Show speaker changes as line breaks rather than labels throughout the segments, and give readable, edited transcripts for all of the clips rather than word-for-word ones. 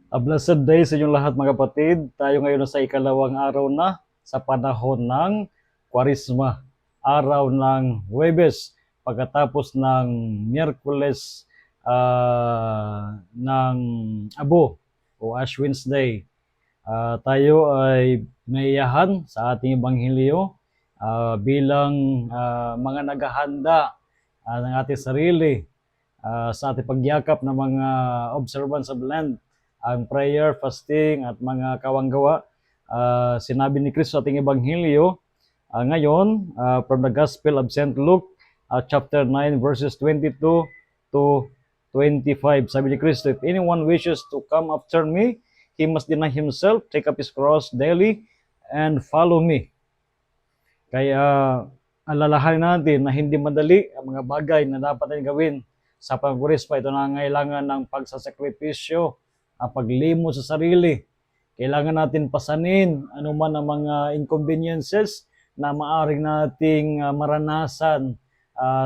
A blessed day sa inyong lahat mga kapatid. Tayo ngayon sa ikalawang araw na sa panahon ng Kwaresma. Araw ng Huwebes, pagkatapos ng Miyerkules ng Abo o Ash Wednesday. Tayo ay naiyahan sa ating Ebanghelyo bilang mga naghahanda ng ating sarili sa ating pagyakap ng mga observance of Lent, ang prayer, fasting at mga kawanggawa. Sinabi ni Kristo sa ating Ebanghelyo ngayon from the Gospel of St. Luke chapter 9 verses 22 to 25. Sabi ni Kristo, if anyone wishes to come after me, he must deny himself, take up his cross daily, and follow me. Kaya alalahanin natin na hindi madali ang mga bagay na dapat natin gawin sa pagkurispa. Ito na ngailangan ng pagsasakripisyo, ang paglimot sa sarili. Kailangan natin pasanin anuman ang mga inconveniences na maaring nating maranasan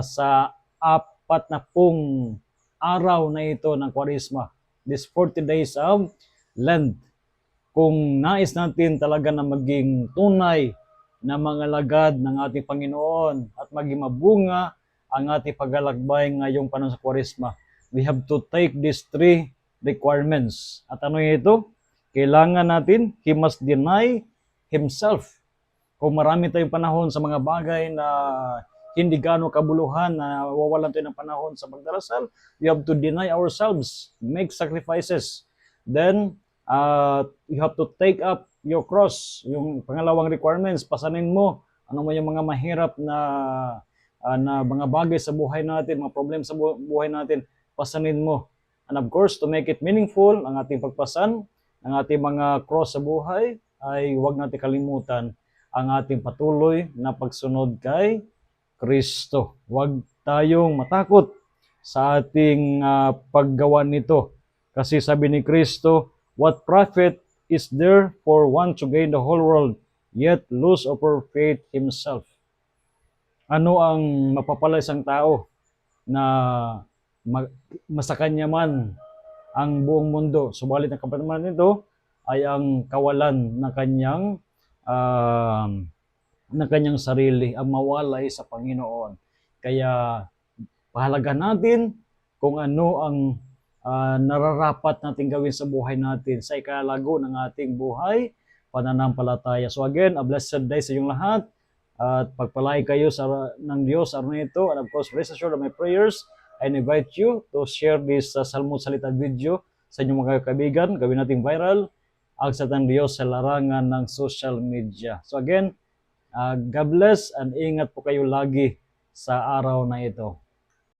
sa 40 araw na ito ng Kwaresma. This 40 days of Lent. Kung nais natin talaga na maging tunay na mga lagad ng ating Panginoon at maging mabunga ang ating paglalakbay ngayong panahon sa Kwaresma, we have to take these 3 requirements. At ano ito? Kailangan natin, he must deny himself. Kung marami tayong panahon sa mga bagay na hindi gaano kabuluhan, na wawalan tayo ng panahon sa pagdarasal, we have to deny ourselves, make sacrifices. Then, you have to take up your cross. Yung pangalawang requirements, pasanin mo ano mo yung mga mahirap na mga bagay sa buhay natin, mga problem sa buhay natin, pasanin mo. And of course, to make it meaningful, ang ating pagpasan, ang ating mga cross sa buhay, ay huwag natin kalimutan ang ating patuloy na pagsunod kay Kristo. Huwag tayong matakot sa ating paggawa nito. Kasi sabi ni Kristo, what profit is there for one to gain the whole world, yet lose or forfeit himself? Ano ang mapapala isang tao na masa kanya man ang buong mundo, subalit ang kapataman nito ay ang kawalan ng kanyang sarili, ang mawalay sa Panginoon. Kaya pahalaga natin kung ano ang nararapat natin gawin sa buhay natin sa ikalago ng ating buhay pananampalataya. So again, a blessed day sa inyong lahat at pagpalay kayo ng Diyos araw na ito. And of course, rest assured of my prayers. I invite you to share this Salmo Salita video sa inyong mga kaibigan. Gawin natin viral ang satang Diyos sa larangan ng social media. So again, God bless and ingat po kayo lagi sa araw na ito.